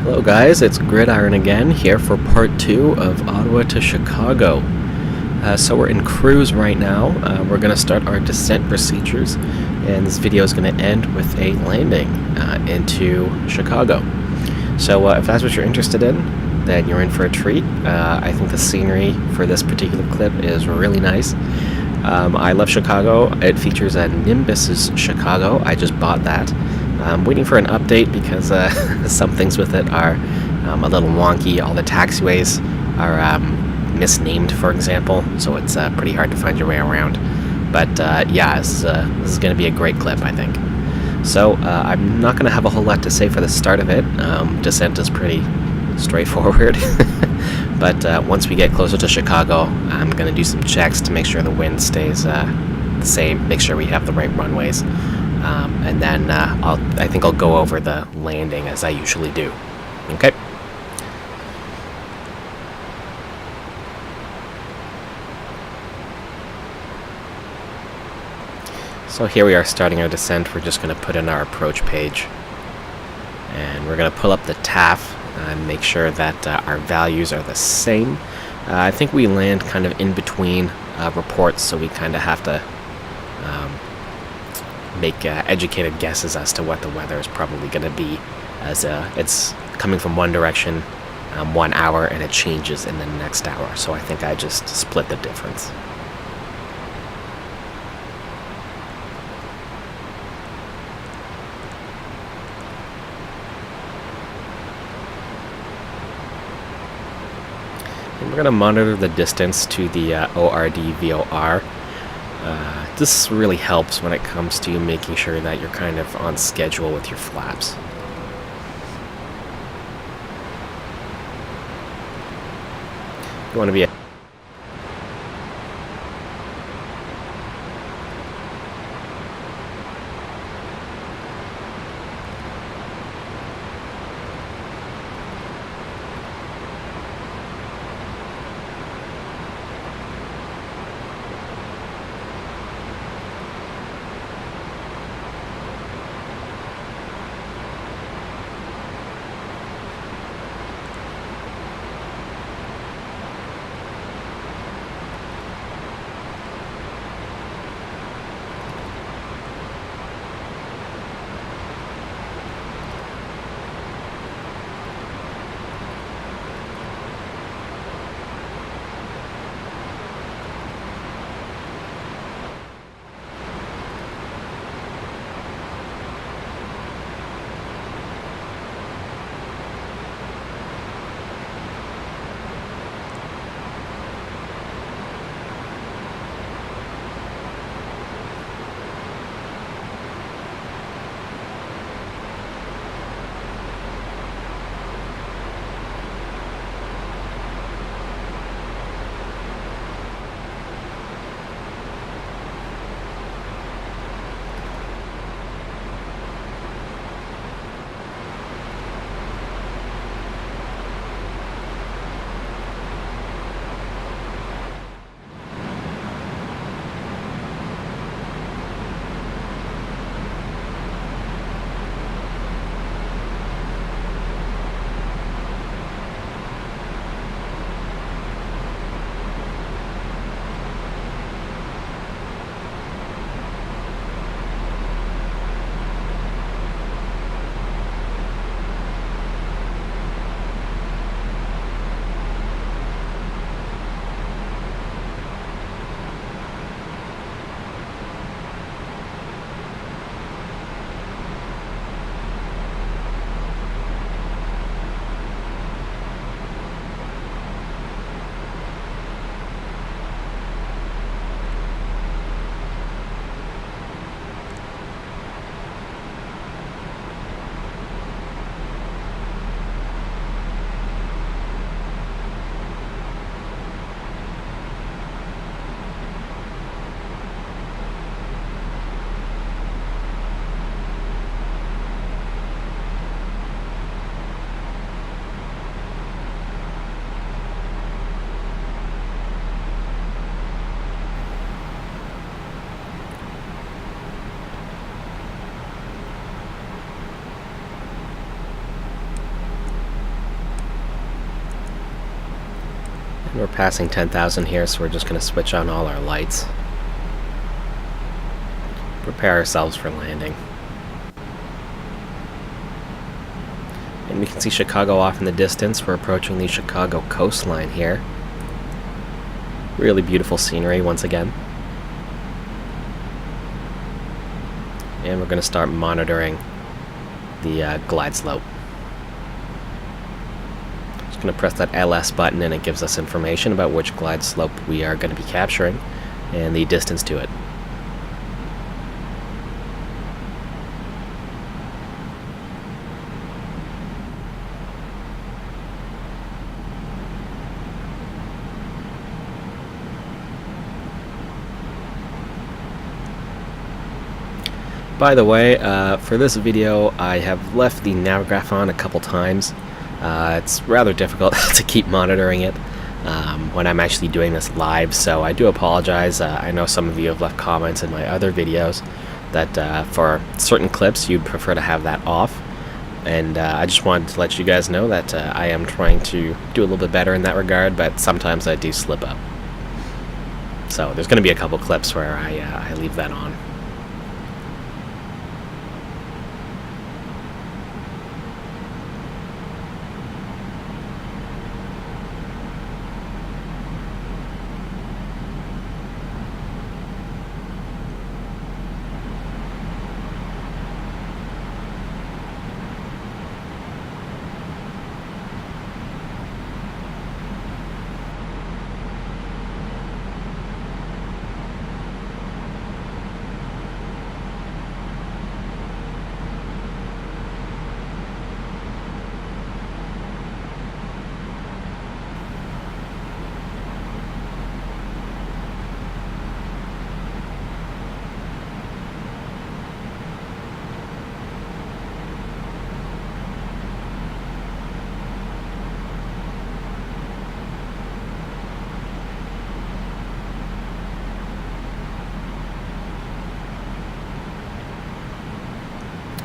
Hello guys, it's GridiroN again, here for part 2 of Ottawa to Chicago. So we're in cruise right now. We're going to start our descent procedures, and this video is going to end with a landing into Chicago. So if that's what you're interested in, then you're in for a treat. I think the scenery for this particular clip is really nice. I love Chicago. It features a Nimbus's Chicago. I just bought that. I'm waiting for an update because some things with it are a little wonky. All the taxiways are misnamed, for example, so it's pretty hard to find your way around. But yeah, this is going to be a great clip, I think. So I'm not going to have a whole lot to say for the start of it. Descent is pretty straightforward. But once we get closer to Chicago, I'm going to do some checks to make sure the wind stays the same, make sure we have the right runways. And then I think I'll go over the landing as I usually do. Okay. So here we are starting our descent. We're just going to put in our approach page. And we're going to pull up the TAF and make sure that our values are the same. I think we land kind of in between reports, so we kind of have to make educated guesses as to what the weather is probably going to be, as it's coming from one direction 1 hour and it changes in the next hour. So I think I just split the difference. And we're going to monitor the distance to the ORD VOR. This really helps when it comes to making sure that you're kind of on schedule with your flaps. You want to be We're passing 10,000 here, so we're just going to switch on all our lights. Prepare ourselves for landing. And we can see Chicago off in the distance. We're approaching the Chicago coastline here. Really beautiful scenery once again. And we're going to start monitoring the glide slope. Just going to press that LS button and it gives us information about which glide slope we are going to be capturing and the distance to it. By the way, for this video I have left the Navigraph on a couple times. It's rather difficult to keep monitoring it when I'm actually doing this live, so I do apologize. I know some of you have left comments in my other videos that for certain clips you'd prefer to have that off, and I just wanted to let you guys know that I am trying to do a little bit better in that regard, but sometimes I do slip up. So there's going to be a couple clips where I leave that on.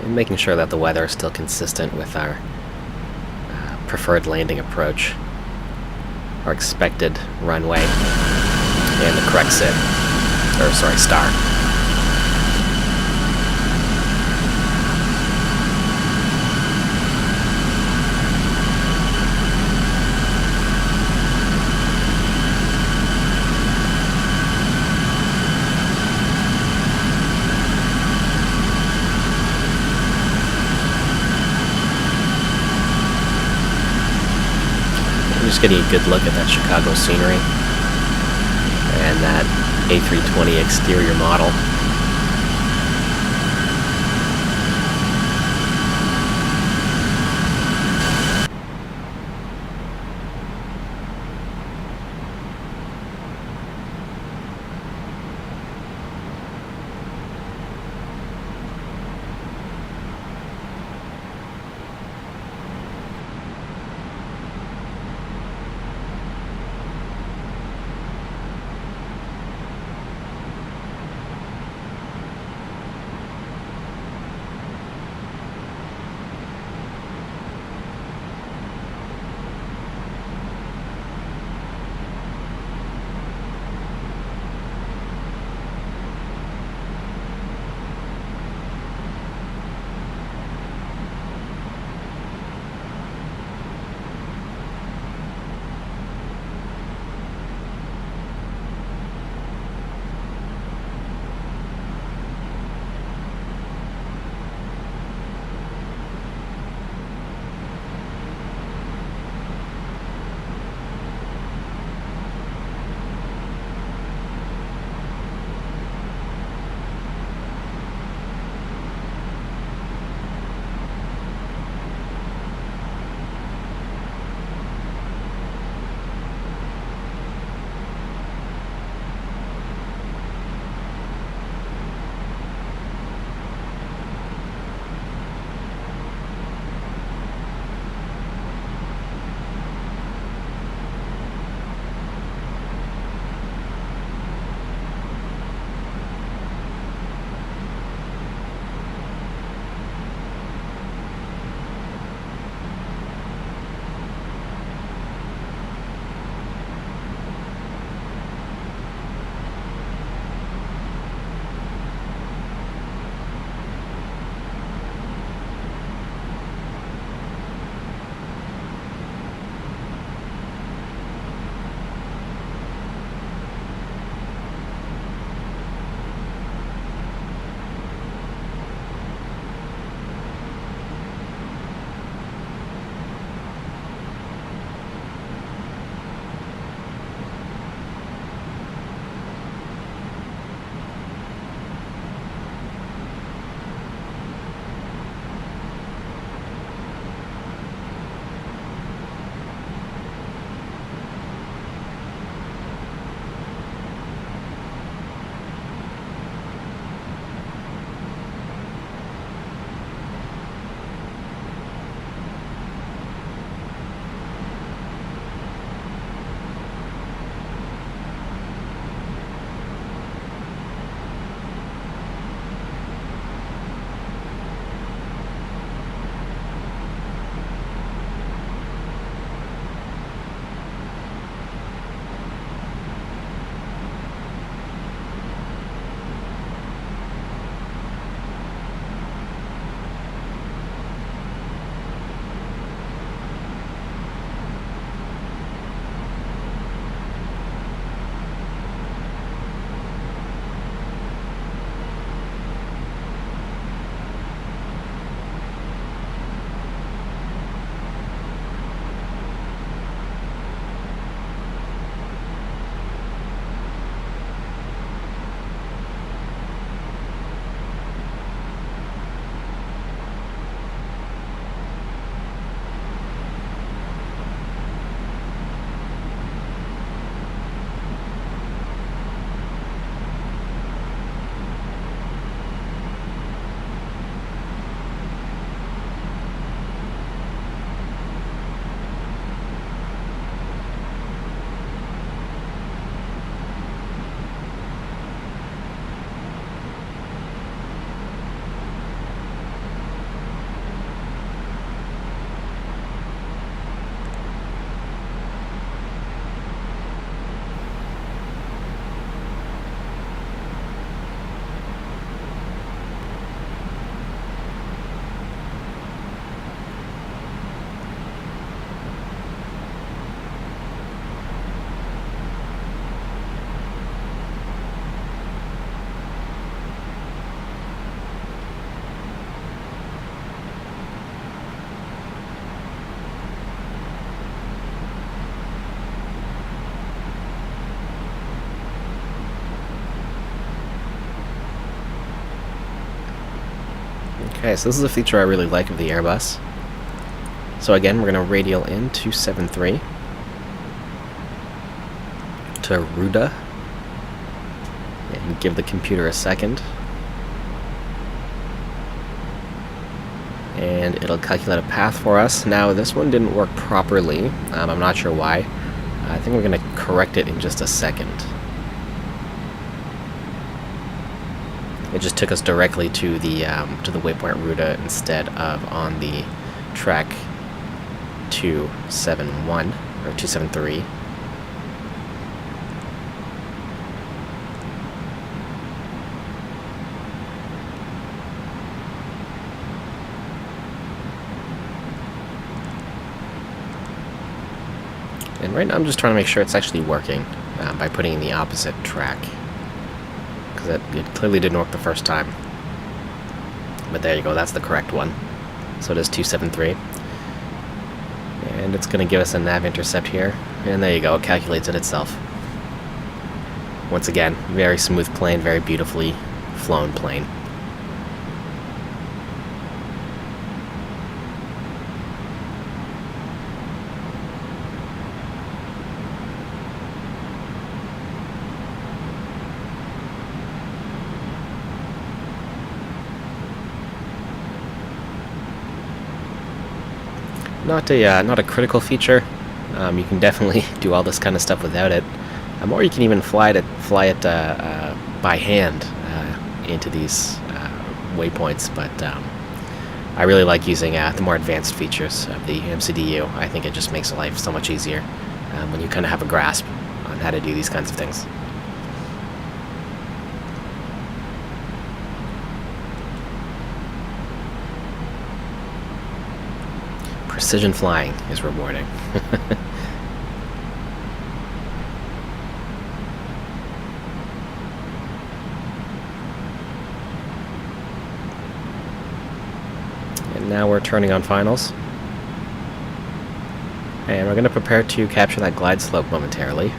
And making sure that the weather is still consistent with our preferred landing approach, our expected runway, and the correct star. Just getting a good look at that Chicago scenery and that A320 exterior model. Okay, so this is a feature I really like of the Airbus. So again, we're going to radial in 273 to Ruda and give the computer a second. And it'll calculate a path for us. Now, this one didn't work properly. I'm not sure why. I think we're going to correct it in just a second. It just took us directly to the waypoint Ruda instead of on the track 271 or 273. And right now I'm just trying to make sure it's actually working by putting in the opposite track. Because it clearly didn't work the first time. But there you go, that's the correct one. So it is 273. And it's going to give us a nav intercept here. And there you go, it calculates it itself. Once again, very smooth plane, very beautifully flown plane. Not a critical feature. You can definitely do all this kind of stuff without it, or you can even fly it by hand into these waypoints. But I really like using the more advanced features of the MCDU. I think it just makes life so much easier when you kind of have a grasp on how to do these kinds of things. Precision flying is rewarding. And now we're turning on finals. And we're going to prepare to capture that glide slope momentarily.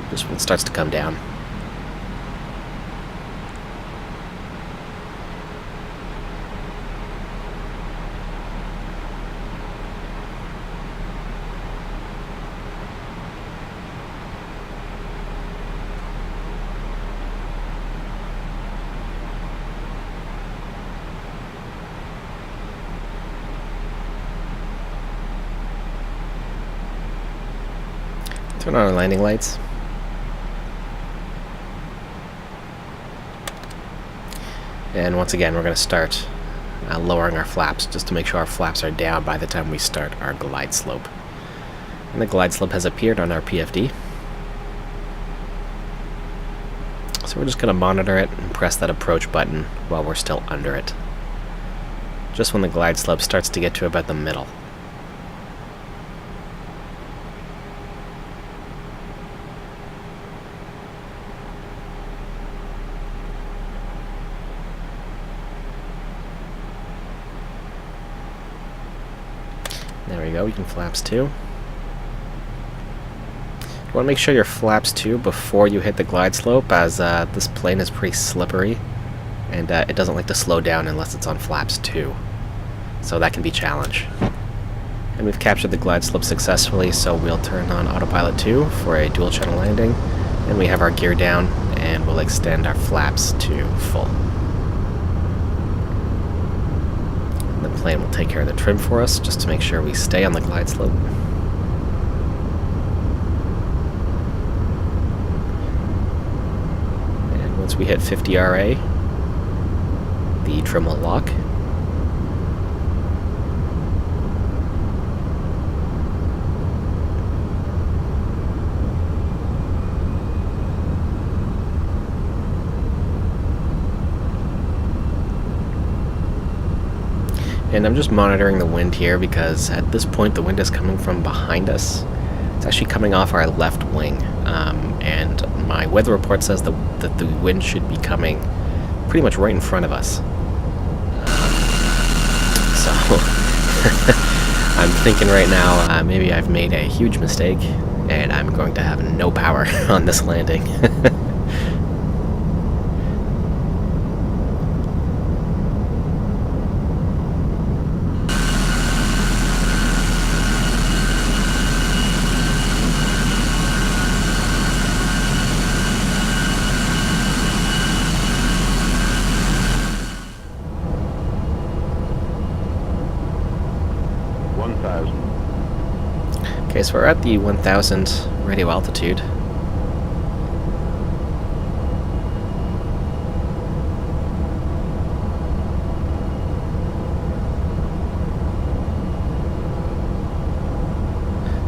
Just when it starts to come down. Turn on our landing lights. And once again, we're going to start lowering our flaps just to make sure our flaps are down by the time we start our glide slope. And the glide slope has appeared on our PFD. So we're just going to monitor it and press that approach button while we're still under it. Just when the glide slope starts to get to about the middle. There we go, we can flaps too. You want to make sure your flaps too before you hit the glide slope, as this plane is pretty slippery and it doesn't like to slow down unless it's on flaps 2. So that can be a challenge. And we've captured the glide slope successfully, so we'll turn on autopilot 2 for a dual channel landing, and we have our gear down and we'll extend our flaps to full. The plane will take care of the trim for us just to make sure we stay on the glide slope. And once we hit 50 RA, the trim will lock. And I'm just monitoring the wind here because at this point the wind is coming from behind us. It's actually coming off our left wing, and my weather report says that the wind should be coming pretty much right in front of us. So I'm thinking right now, maybe I've made a huge mistake, and I'm going to have no power on this landing. 1,000. Okay, so we're at the 1,000 radio altitude.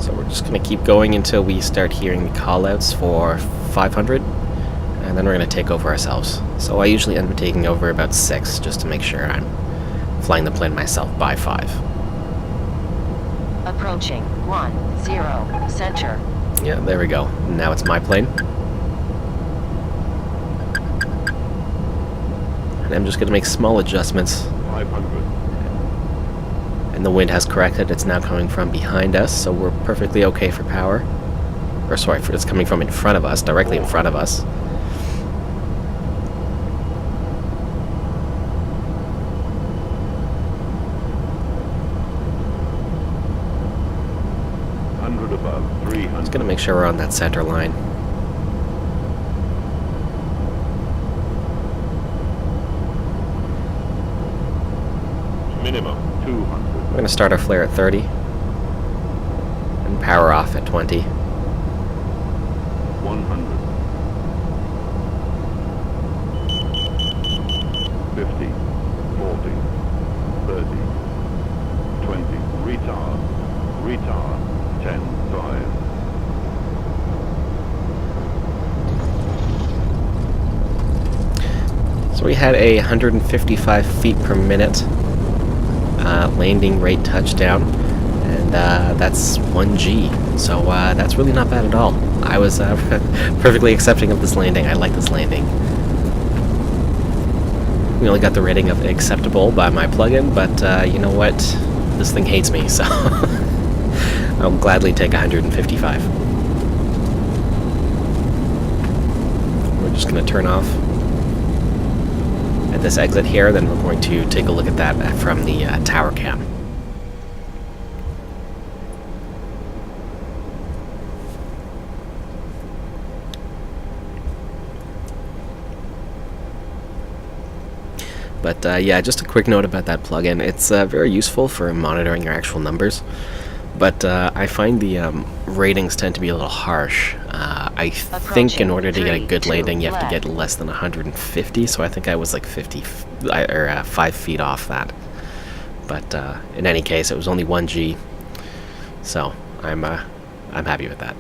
So we're just going to keep going until we start hearing the callouts for 500, and then we're going to take over ourselves. So I usually end up taking over about 6, just to make sure I'm flying the plane myself by 5. Approaching 10 center. Yeah, there we go. Now it's my plane. And I'm just going to make small adjustments. 500. And the wind has corrected. It's now coming from behind us, so we're perfectly okay for power. Or sorry, it's coming from in front of us, directly in front of us. Above 300. Just gonna make sure we're on that center line. Minimum 200. We're gonna start our flare at 30 and power off at 20. 100. 50. 40. 30. 20. Retard. Retard. 10, 5. So we had a 155 feet per minute landing rate touchdown, and that's 1G. So that's really not bad at all. I was perfectly accepting of this landing. I like this landing. We only got the rating of acceptable by my plugin, but you know what? This thing hates me, so I'll gladly take 155. We're just going to turn off at this exit here, then we're going to take a look at that from the tower cam. But yeah, just a quick note about that plugin. It's very useful for monitoring your actual numbers. But I find the ratings tend to be a little harsh. I think in order to get a good landing, you have to get less than 150. So I think I was like 5 feet off that. But in any case, it was only 1G. So I'm happy with that.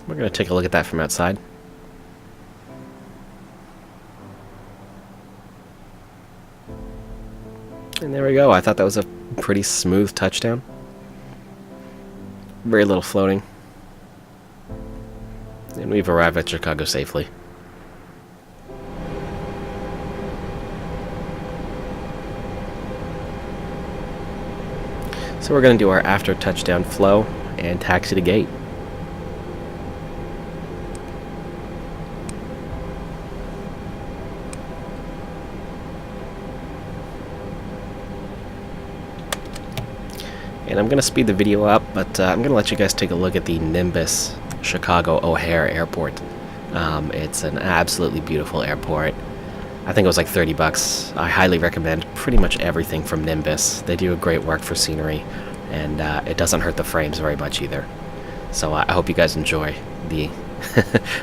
We're going to take a look at that from outside. And there we go. I thought that was a pretty smooth touchdown. Very little floating. And we've arrived at Chicago safely. So we're going to do our after touchdown flow and taxi to gate. And I'm going to speed the video up, but I'm going to let you guys take a look at the Nimbus Chicago O'Hare Airport. It's an absolutely beautiful airport. I think it was like 30 bucks. I highly recommend pretty much everything from Nimbus. They do a great work for scenery, and it doesn't hurt the frames very much either. So I hope you guys enjoy the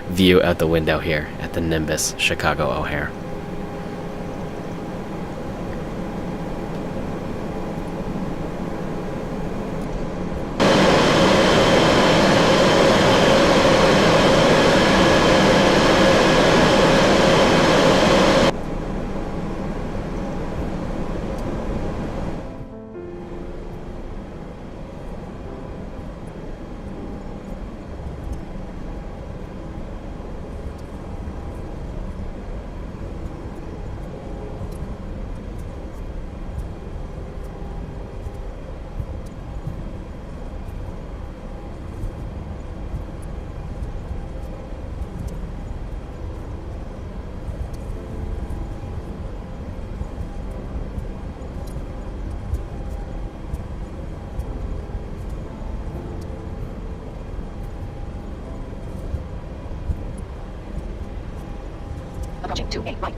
view out the window here at the Nimbus Chicago O'Hare. 28 right.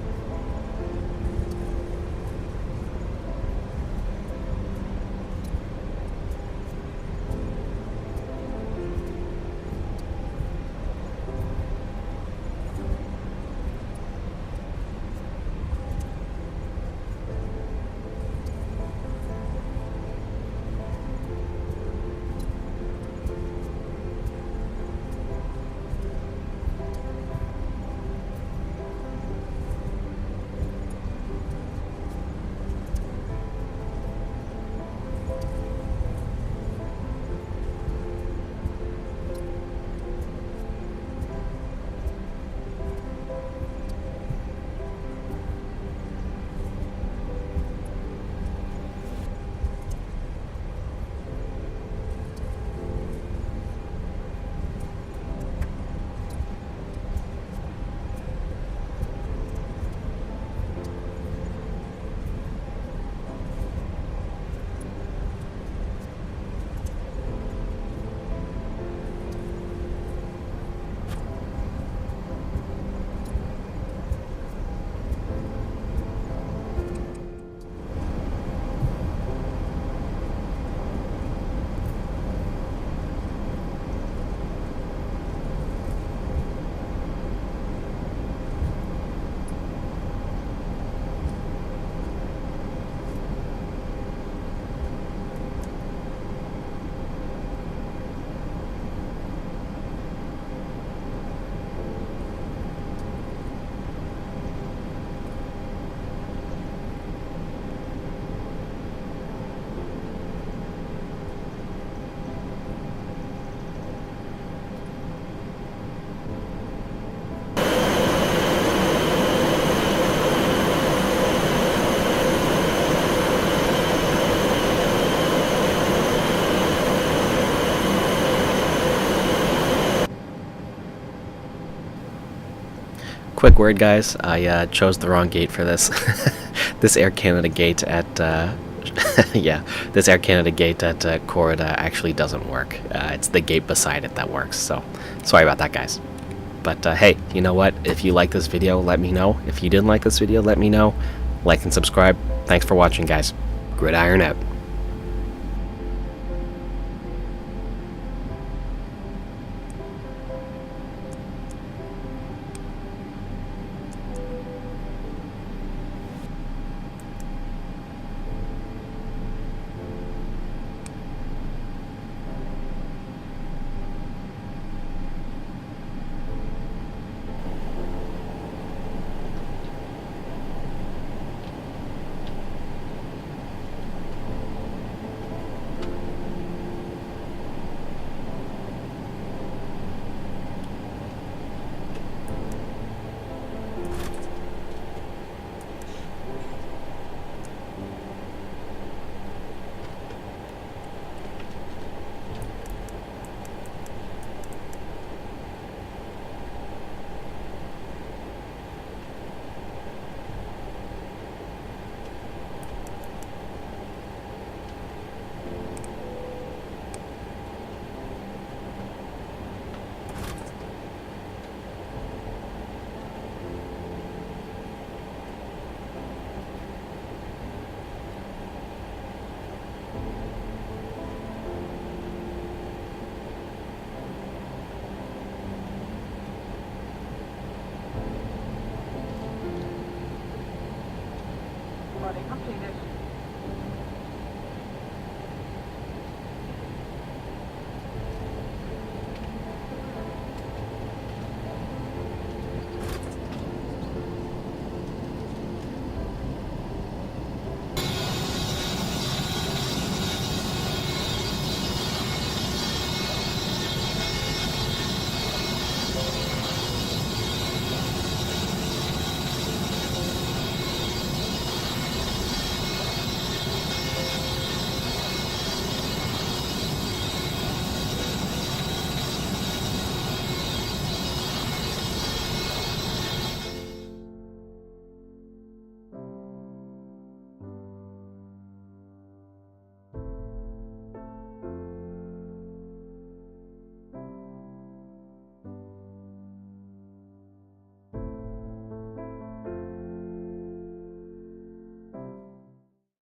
Quick word, guys. I chose the wrong gate for this. This Air Canada gate at yeah, this Air Canada gate at KORD actually doesn't work. It's the gate beside it that works. So sorry about that, guys. But hey, you know what? If you like this video, let me know. If you didn't like this video, let me know. Like and subscribe. Thanks for watching, guys. GridiroN out.